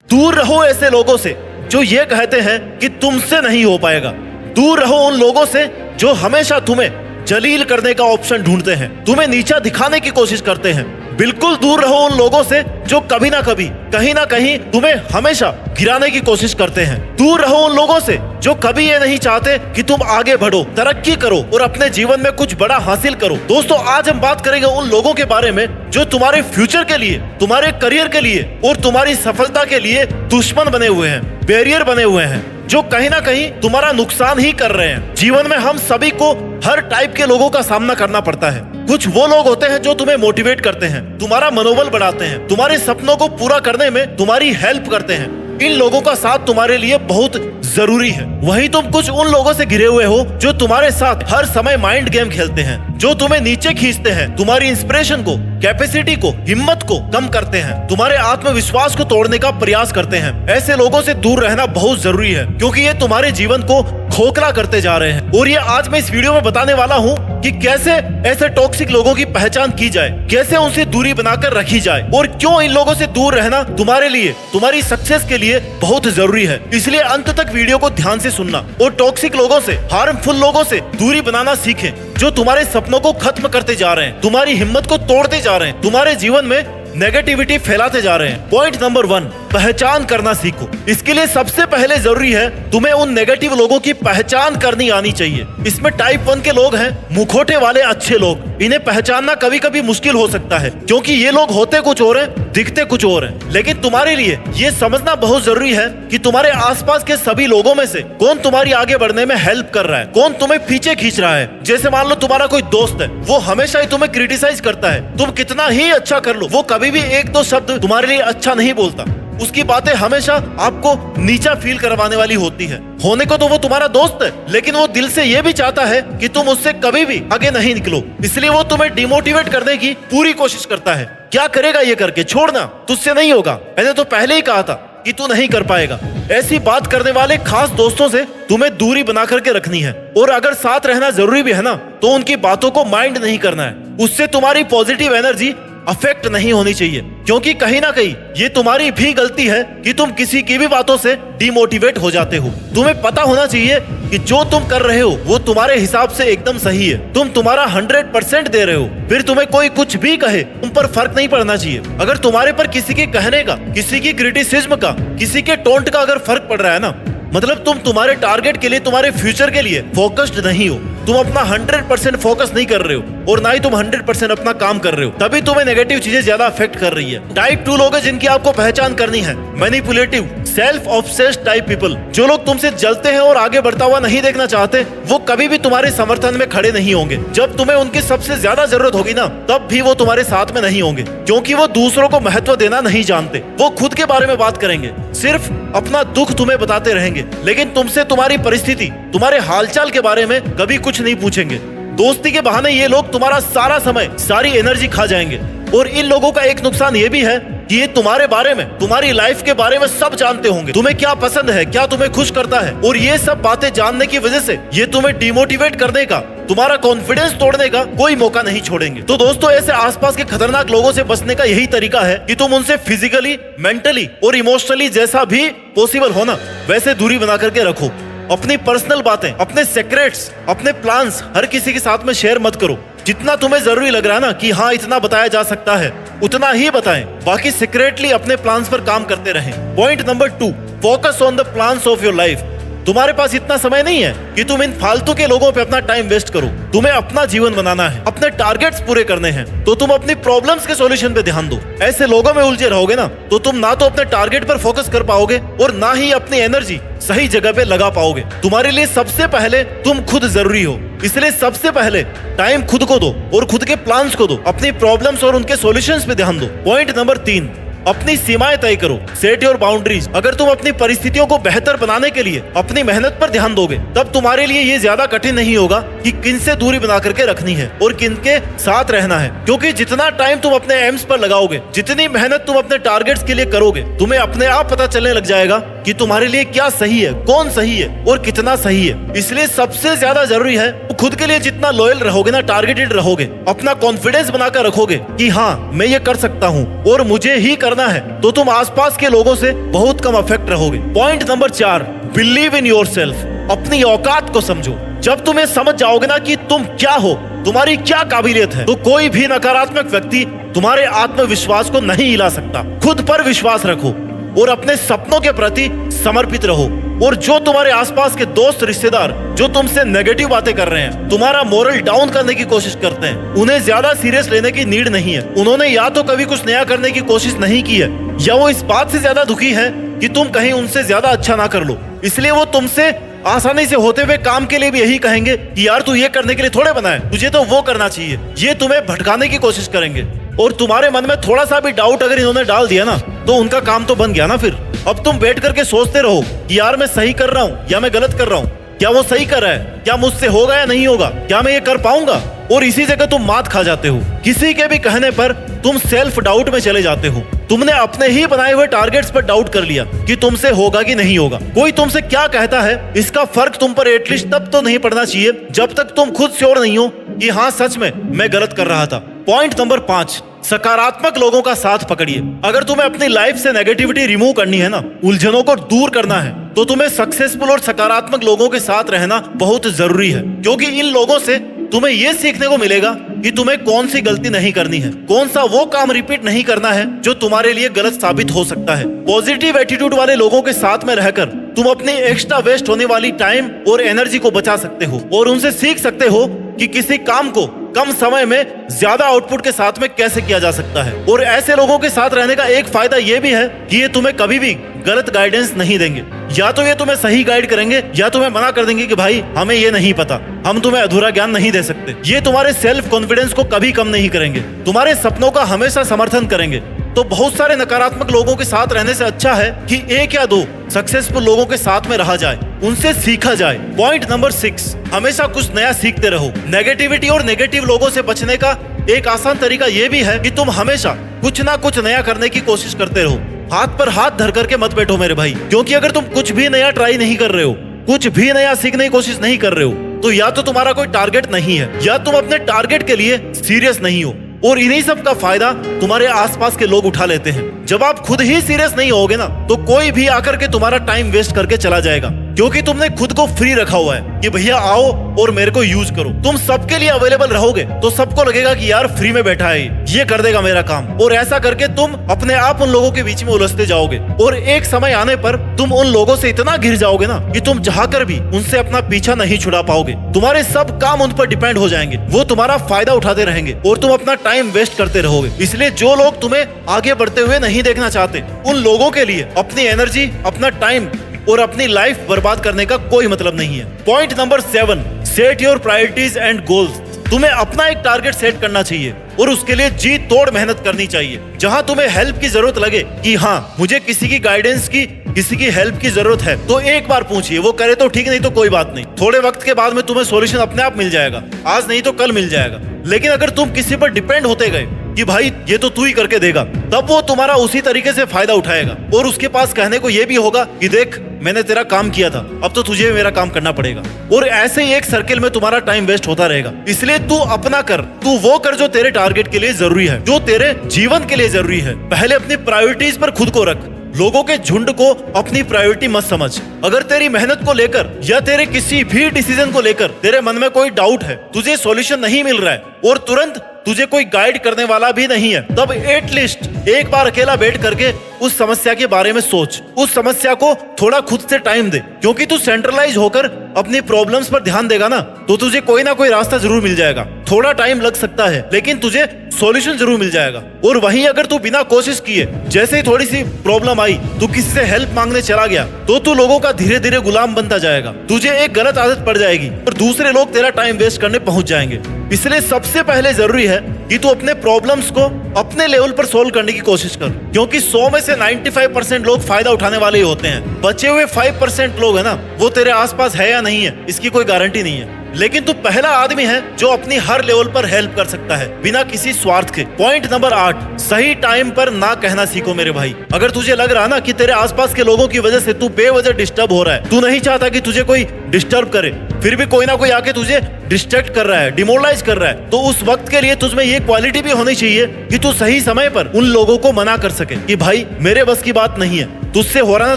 दूर रहो ऐसे लोगों से जो ये कहते हैं कि तुमसे नहीं हो पाएगा। दूर रहो उन लोगों से जो हमेशा तुम्हें जलील करने का ऑप्शन ढूंढते हैं, तुम्हें नीचा दिखाने की कोशिश करते हैं। बिल्कुल दूर रहो उन लोगों से जो कभी ना कभी कहीं ना कहीं तुम्हें हमेशा गिराने की कोशिश करते हैं। दूर रहो उन लोगों से जो कभी ये नहीं चाहते कि तुम आगे बढ़ो, तरक्की करो और अपने जीवन में कुछ बड़ा हासिल करो। दोस्तों, आज हम बात करेंगे उन लोगों के बारे में जो तुम्हारे फ्यूचर के लिए, तुम्हारे करियर के लिए और तुम्हारी सफलता के लिए दुश्मन बने हुए हैं, बैरियर बने हुए हैं, जो कहीं ना कहीं तुम्हारा नुकसान ही कर रहे हैं। जीवन में हम सभी को हर टाइप के लोगों का सामना करना पड़ता है। कुछ वो लोग होते हैं जो तुम्हें मोटिवेट करते हैं, तुम्हारा मनोबल बढ़ाते हैं, तुम्हारे सपनों को पूरा करने में तुम्हारी हेल्प करते हैं। इन लोगों का साथ तुम्हारे लिए बहुत जरूरी है। वहीं तुम कुछ उन लोगों से घिरे हुए हो जो तुम्हारे साथ हर समय माइंड गेम खेलते हैं, जो तुम्हें नीचे खींचते हैं, तुम्हारी इंस्पिरेशन को, कैपेसिटी को, हिम्मत को कम करते हैं, तुम्हारे आत्मविश्वास को तोड़ने का प्रयास करते हैं। ऐसे लोगों से दूर रहना बहुत जरूरी है, क्योंकि ये तुम्हारे जीवन को खोखला करते जा रहे हैं। और ये आज मैं इस वीडियो में बताने वाला हूँ कि कैसे ऐसे टॉक्सिक लोगों की पहचान की जाए, कैसे उनसे दूरी बनाकर रखी जाए और क्यों इन लोगों से दूर रहना तुम्हारे लिए, तुम्हारी सक्सेस के लिए बहुत जरूरी है। इसलिए अंत तक वीडियो को ध्यान से सुनना और टॉक्सिक लोगों से, हार्मफुल लोगों से दूरी बनाना सीखें, जो तुम्हारे सपनों को खत्म करते जा रहे हैं, तुम्हारी हिम्मत को तोड़ते जा रहे हैं, तुम्हारे जीवन में नेगेटिविटी फैलाते जा रहे हैं। पॉइंट नंबर 1, पहचान करना सीखो। इसके लिए सबसे पहले जरूरी है तुम्हें उन नेगेटिव लोगों की पहचान करनी आनी चाहिए। इसमें टाइप 1 के लोग हैं, मुखौटे वाले अच्छे लोग। इन्हें पहचानना कभी कभी मुश्किल हो सकता है, क्योंकि ये लोग होते कुछ और हैं, दिखते कुछ और हैं। लेकिन तुम्हारे लिए ये समझना बहुत जरूरी है कि तुम्हारे आसपास के सभी लोगों में से कौन तुम्हारी आगे बढ़ने में हेल्प कर रहा है, कौन तुम्हें पीछे खींच रहा है। जैसे मान लो तुम्हारा कोई दोस्त है, वो हमेशा ही तुम्हें क्रिटिसाइज करता है। तुम कितना ही अच्छा कर लो, वो कभी भी एक दो शब्द तुम्हारे लिए अच्छा नहीं बोलता। उसकी बातें हमेशा आपको नीचा फील करवाने वाली होती है। होने को तो वो तुम्हारा दोस्त है, लेकिन वो दिल से ये भी चाहता है कि तुम उससे कभी भी आगे नहीं निकलो। इसलिए वो तुम्हें डिमोटिवेट करने की पूरी कोशिश करता है। क्या करेगा ये करके, छोड़ना, तुझसे नहीं होगा, मैंने तो पहले ही कहा था कि तू नहीं कर पाएगा। ऐसी बात करने वाले खास दोस्तों से तुम्हें दूरी बना करके रखनी है। और अगर साथ रहना जरूरी भी है ना, तो उनकी बातों को माइंड नहीं करना है। उससे तुम्हारी पॉजिटिव एनर्जी अफेक्ट नहीं होनी चाहिए, क्योंकि कहीं ना कहीं ये तुम्हारी भी गलती है कि तुम किसी की भी बातों से डिमोटिवेट हो जाते हो। तुम्हें पता होना चाहिए कि जो तुम कर रहे हो वो तुम्हारे हिसाब से एकदम सही है। तुम तुम्हारा 100% दे रहे हो, फिर तुम्हें कोई कुछ भी कहे तुम पर फर्क नहीं पड़ना चाहिए। अगर तुम्हारे पर किसी के कहने का, किसी की क्रिटिसिज्म का, किसी के टोंट का अगर फर्क पड़ रहा है ना, मतलब तुम तुम्हारे टारगेट के लिए, तुम्हारे फ्यूचर के लिए फोकस्ड नहीं हो, तुम अपना 100% फोकस नहीं कर रहे हो और ना ही तुम 100% अपना काम कर रहे हो, तभी तुम्हें नेगेटिव चीजें ज्यादा अफेक्ट कर रही है। टाइप 2 लोग हैं जिनकी आपको पहचान करनी है, manipulative, self obsessed type people. जो लोग तुमसे जलते हैं और आगे बढ़ता हुआ नहीं देखना चाहते, वो कभी भी तुम्हारे समर्थन में खड़े नहीं होंगे। जब तुम्हें उनकी सबसे ज्यादा जरूरत होगी ना, तब भी वो तुम्हारे साथ में नहीं होंगे, क्योंकि वो दूसरों को महत्व देना नहीं जानते। वो खुद के बारे में बात करेंगे, सिर्फ अपना दुख तुम्हें बताते रहेंगे, लेकिन तुमसे तुम्हारी परिस्थिति, तुम्हारे हालचाल के बारे में कभी कुछ नहीं पूछेंगे। दोस्ती के बहाने ये लोग तुम्हारा सारा समय, सारी एनर्जी खा जाएंगे। और इन लोगों का एक नुकसान ये भी है कि ये तुम्हारे बारे में, तुम्हारी लाइफ के बारे में सब जानते होंगे। तुम्हें क्या पसंद है, क्या तुम्हें खुश करता है, और ये सब बातें जानने की वजह से ये तुम्हें डिमोटिवेट करने का, तुम्हारा कॉन्फिडेंस तोड़ने का कोई मौका नहीं छोड़ेंगे। तो दोस्तों, ऐसे आसपास के खतरनाक लोगों से बचने का यही तरीका है कि तुम उनसे फिजिकली, मेंटली और इमोशनली जैसा भी पॉसिबल हो ना, वैसे दूरी बना करके रखो। अपनी पर्सनल बातें, अपने सीक्रेट्स, अपने प्लान्स हर किसी के साथ में शेयर मत करो। जितना तुम्हें जरूरी लग रहा है ना कि हाँ इतना बताया जा सकता है, उतना ही बताएं। बाकी सीक्रेटली अपने प्लान्स पर काम करते रहें। Point number 2, focus on the plans of your life. तुम्हारे पास इतना समय नहीं है कि तुम इन फालतू के लोगों पे अपना टाइम वेस्ट करो। तुम्हें अपना जीवन बनाना है, अपने टारगेट्स पूरे करने हैं, तो तुम अपनी प्रॉब्लम्स के सॉल्यूशन पे ध्यान दो। ऐसे लोगों में उलझे रहोगे ना, तो तुम ना तो अपने टारगेट पर फोकस कर पाओगे और ना ही अपनी एनर्जी सही जगह पे लगा पाओगे। तुम्हारे लिए सबसे पहले तुम खुद जरूरी हो, इसलिए सबसे पहले टाइम खुद को दो और खुद के प्लान्स को दो, अपनी प्रॉब्लम्स और उनके सॉल्यूशंस पे ध्यान दो। पॉइंट नंबर 3, अपनी सीमाएं तय करो, सेट योर बाउंड्रीज। अगर तुम अपनी परिस्थितियों को बेहतर बनाने के लिए अपनी मेहनत पर ध्यान दोगे, तब तुम्हारे लिए ये ज्यादा कठिन नहीं होगा कि किन से दूरी बना करके रखनी है और किन के साथ रहना है। क्योंकि जितना टाइम तुम अपने एम्स पर लगाओगे, जितनी मेहनत तुम अपने टारगेट्स के लिए करोगे, तुम्हें अपने आप पता चलने लग जाएगा कि तुम्हारे लिए क्या सही है, कौन सही है और कितना सही है। इसलिए सबसे ज्यादा जरूरी है खुद के लिए जितना लॉयल रहोगे ना, टारगेटेड रहोगे, अपना कॉन्फिडेंस बनाकर रखोगे कि हाँ मैं ये कर सकता हूँ और मुझे ही करना है, तो तुम आसपास के लोगों से बहुत कम अफेक्ट रहोगे। Point number 4, believe in yourself. अपनी औकात को समझो। जब तुम ये समझ जाओगे ना कि तुम क्या हो, तुम्हारी क्या काबिलियत है, तो कोई भी नकारात्मक व्यक्ति तुम्हारे आत्मविश्वास को नहीं हिला सकता। खुद पर विश्वास रखो और अपने सपनों के प्रति समर्पित रहो। और जो तुम्हारे आसपास के दोस्त, रिश्तेदार जो तुमसे नेगेटिव बातें कर रहे हैं, तुम्हारा मोरल डाउन करने की कोशिश करते हैं, उन्हें ज्यादा सीरियस लेने की नीड नहीं है। उन्होंने या तो कभी कुछ नया करने की कोशिश नहीं की है, या वो इस बात से ज्यादा दुखी है कि तुम कहीं उनसे ज्यादा अच्छा ना कर लो। इसलिए वो तुमसे आसानी से होते हुए काम के लिए भी यही कहेंगे कि यार तू ये करने के लिए थोड़े बना है, तुझे तो वो करना चाहिए। ये तुम्हें भटकाने की कोशिश करेंगे और तुम्हारे मन में थोड़ा सा भी डाउट अगर इन्होंने डाल दिया ना, तो उनका काम तो बन गया ना। फिर अब तुम बैठ करके सोचते रहो कि यार मैं सही कर रहा हूँ या मैं गलत कर रहा हूँ, क्या वो सही कर रहा है, क्या मुझसे होगा या नहीं होगा, क्या मैं ये कर पाऊंगा, और इसी जगह तुम मात खा जाते हो। किसी के भी कहने पर तुम सेल्फ डाउट में चले जाते हो। तुमने अपने ही बनाए हुए टारगेट्स पर डाउट कर लिया कि तुमसे होगा कि नहीं होगा। कोई तुमसे क्या कहता है इसका फर्क तुम पर एटलीस्ट तब तो नहीं पड़ना चाहिए जब तक तुम खुद श्योर नहीं हो कि हाँ सच में मैं गलत कर रहा था। पॉइंट नंबर 5, सकारात्मक लोगों का साथ पकड़िए। अगर तुम्हें अपनी लाइफ से नेगेटिविटी रिमूव करनी है ना, उलझनों को दूर करना है, तो तुम्हें सक्सेसफुल और सकारात्मक लोगों के साथ रहना बहुत जरूरी है। क्योंकि इन लोगों से तुम्हें यह सीखने को मिलेगा कि तुम्हें कौन सी गलती नहीं करनी है, कौन सा वो काम रिपीट नहीं करना है जो तुम्हारे लिए गलत साबित हो सकता है। पॉजिटिव एटीट्यूड वाले लोगों के साथ में रहकर तुम अपनी एक्स्ट्रा वेस्ट होने वाली टाइम और एनर्जी को बचा सकते हो और उनसे सीख सकते हो कि किसी काम को कम समय में ज्यादा आउटपुट के साथ में कैसे किया जा सकता है। और ऐसे लोगों के साथ रहने का एक फायदा ये भी है कि ये तुम्हें कभी भी गलत गाइडेंस नहीं देंगे। या तो ये तुम्हें सही गाइड करेंगे या तुम्हें मना कर देंगे कि भाई हमें ये नहीं पता, हम तुम्हें अधूरा ज्ञान नहीं दे सकते। ये तुम्हारे सेल्फ कॉन्फिडेंस को कभी कम नहीं करेंगे, तुम्हारे सपनों का हमेशा समर्थन करेंगे। तो बहुत सारे नकारात्मक लोगों के साथ रहने से अच्छा है कि 1 या 2 सक्सेसफुल लोगों के साथ में रहा जाए, उनसे सीखा जाए। पॉइंट नंबर 6, हमेशा कुछ नया सीखते रहो। नेगेटिविटी और नेगेटिव लोगों से बचने का एक आसान तरीका यह भी है कि तुम हमेशा कुछ ना कुछ नया करने की कोशिश करते रहो। हाथ पर हाथ धर करके मत बैठो मेरे भाई, क्योंकि अगर तुम कुछ भी नया ट्राई नहीं कर रहे हो, कुछ भी नया सीखने की कोशिश नहीं कर रहे हो, तो या तो तुम्हारा कोई टारगेट नहीं है या तुम अपने टारगेट के लिए सीरियस नहीं हो। और इन्हीं सब का फायदा तुम्हारे आसपास के लोग उठा लेते हैं। जब आप खुद ही सीरियस नहीं होगे ना, तो कोई भी आकर के तुम्हारा टाइम वेस्ट करके चला जाएगा, क्योंकि तुमने खुद को फ्री रखा हुआ है कि भैया आओ और मेरे को यूज करो। तुम सबके लिए अवेलेबल रहोगे तो सबको लगेगा कि यार फ्री में बैठा है, ये कर देगा मेरा काम। और ऐसा करके तुम अपने आप उन लोगों के बीच में उलझते जाओगे और एक समय आने पर तुम उन लोगों से इतना घिर जाओगे ना कि तुम चाहकर भी उनसे अपना पीछा नहीं छुड़ा पाओगे। तुम्हारे सब काम उन पर डिपेंड हो जाएंगे, वो तुम्हारा फायदा उठाते रहेंगे और तुम अपना टाइम वेस्ट करते रहोगे। इसलिए जो लोग तुम्हें आगे बढ़ते हुए नहीं देखना चाहते, उन लोगों के लिए अपनी एनर्जी, अपना टाइम और अपनी लाइफ बर्बाद करने का कोई मतलब नहीं है। Point number 7, set your priorities and goals. तुम्हें अपना एक टारगेट सेट करना चाहिए और उसके लिए जी तोड़ मेहनत करनी चाहिए। जहां तुम्हें हेल्प की जरूरत लगे कि हाँ मुझे किसी की गाइडेंस की, किसी की हेल्प की जरूरत है, तो एक बार पूछिए, वो करे तो ठीक, नहीं तो कोई बात नहीं। थोड़े वक्त के बाद में तुम्हें सॉल्यूशन अपने आप मिल जाएगा, आज नहीं तो कल मिल जाएगा। लेकिन अगर तुम किसी पर डिपेंड होते गए कि भाई ये तो तू ही करके देगा, तब वो तुम्हारा उसी तरीके से फायदा उठाएगा और उसके पास कहने को ये भी होगा कि देख मैंने तेरा काम किया था, अब तो तुझे मेरा काम करना पड़ेगा। और ऐसे ही एक सर्किल में तुम्हारा टाइम वेस्ट होता रहेगा। इसलिए तू अपना कर, तू वो कर जो तेरे टारगेट के लिए जरूरी है, जो तेरे जीवन के लिए जरूरी है। पहले अपनी प्रायोरिटीज पर खुद को रख, लोगों के झुंड को अपनी प्रायोरिटी मत समझ। अगर तेरी मेहनत को लेकर या तेरे किसी भी डिसीजन को लेकर तेरे मन में कोई डाउट है, तुझे सॉल्यूशन नहीं मिल रहा है और तुरंत तुझे कोई गाइड करने वाला भी नहीं है, तब एटलीस्ट एक बार अकेला बैठ करके उस समस्या के बारे में सोच, उस समस्या को थोड़ा खुद से टाइम दे। क्योंकि तू सेंट्रलाइज होकर अपनी प्रॉब्लम्स पर ध्यान देगा ना, तो तुझे कोई ना कोई रास्ता जरूर मिल जाएगा। थोड़ा टाइम लग सकता है लेकिन तुझे सॉल्यूशन जरूर मिल जाएगा। और वहीं अगर तू बिना कोशिश किए जैसे ही थोड़ी सी प्रॉब्लम आई तू किसी से हेल्प मांगने चला गया, तो तू लोगों का धीरे धीरे गुलाम बनता जाएगा। तुझे एक गलत आदत पड़ जाएगी और दूसरे लोग तेरा टाइम वेस्ट करने पहुंच जाएंगे। इसलिए सबसे पहले जरूरी है कि तू अपने प्रॉब्लम्स को अपने लेवल पर सोल्व करने की कोशिश कर, क्योंकि 100 में से 95% लोग फायदा उठाने वाले ही होते हैं। बचे हुए 5% लोग है ना, वो तेरे आसपास है या नहीं है इसकी कोई गारंटी नहीं है। लेकिन तू पहला आदमी है जो अपनी हर लेवल पर हेल्प कर सकता है बिना किसी स्वार्थ के। पॉइंट नंबर 8, सही टाइम पर ना कहना सीखो मेरे भाई। अगर तुझे लग रहा ना कि तेरे आसपास के लोगों की वजह से तू बेवजह डिस्टर्ब हो रहा है, तू नहीं चाहता कि तुझे कोई डिस्टर्ब करे, फिर भी कोई ना कोई आके तुझे डिस्ट्रैक्ट कर रहा है, डिमोरलाइज कर रहा है, तो उस वक्त के लिए तुझमें ये क्वालिटी भी होनी चाहिए कि तू सही समय पर उन लोगों को मना कर सके कि भाई मेरे बस की बात नहीं है, तुझसे हो रहा ना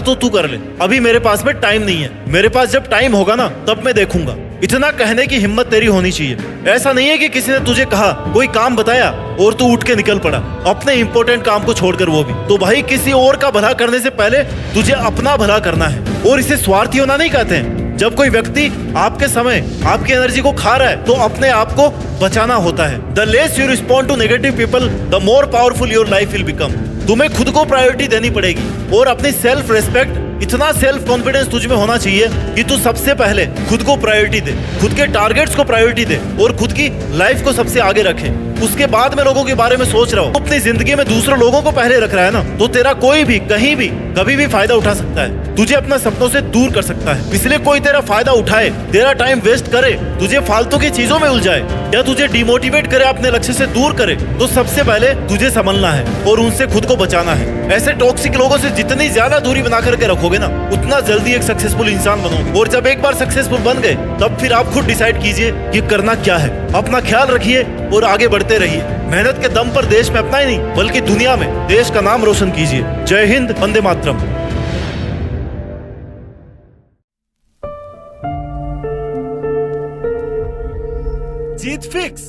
तो तू कर ले, अभी मेरे पास में टाइम नहीं है, मेरे पास जब टाइम होगा ना तब मैं देखूंगा। इतना कहने की हिम्मत तेरी होनी चाहिए। ऐसा नहीं है कि किसी ने तुझे कहा, कोई काम बताया और तू उठ के निकल पड़ा, अपने इंपॉर्टेंट काम को छोड़कर वो भी। तो भाई किसी और का भला करने से पहले तुझे अपना भला करना है, और इसे स्वार्थी होना नहीं कहते हैं। जब कोई व्यक्ति आपके समय, आपकी एनर्जी को खा रहा है तो अपने आप को बचाना होता है। The less you respond to negative people the more powerful your life will become. तुम्हें खुद को प्रायोरिटी देनी पड़ेगी और अपनी सेल्फ रेस्पेक्ट, इतना सेल्फ कॉन्फिडेंस तुझ में होना चाहिए कि तू सबसे पहले खुद को प्रायोरिटी दे, खुद के टारगेट्स को प्रायोरिटी दे और खुद की लाइफ को सबसे आगे रखे। उसके बाद में लोगों के बारे में सोच रहा हो। अपनी जिंदगी में दूसरों लोगों को पहले रख रहा है ना, तो तेरा कोई भी कहीं भी कभी भी फायदा उठा सकता है, तुझे अपने सपनों से दूर कर सकता है। इसलिए कोई तेरा फायदा उठाए, तेरा टाइम वेस्ट करे, तुझे फालतू की चीजों में उलझाए या तुझे डिमोटिवेट करे, अपने लक्ष्य से दूर करे, तो सबसे पहले तुझे संभलना है और उनसे खुद को बचाना है। ऐसे टॉक्सिक लोगों से जितनी ज्यादा दूरी बना करके रखोगे ना, उतना जल्दी एक सक्सेसफुल इंसान बनो। और जब एक बार सक्सेसफुल बन गए तब फिर आप खुद डिसाइड कीजिए कि करना क्या है। अपना ख्याल रखिए और आगे बढ़ते रहिए। मेहनत के दम पर देश में अपना ही नहीं बल्कि दुनिया में देश का नाम रोशन कीजिए। जय हिंद, वंदे मातरम। जीत फिक्स।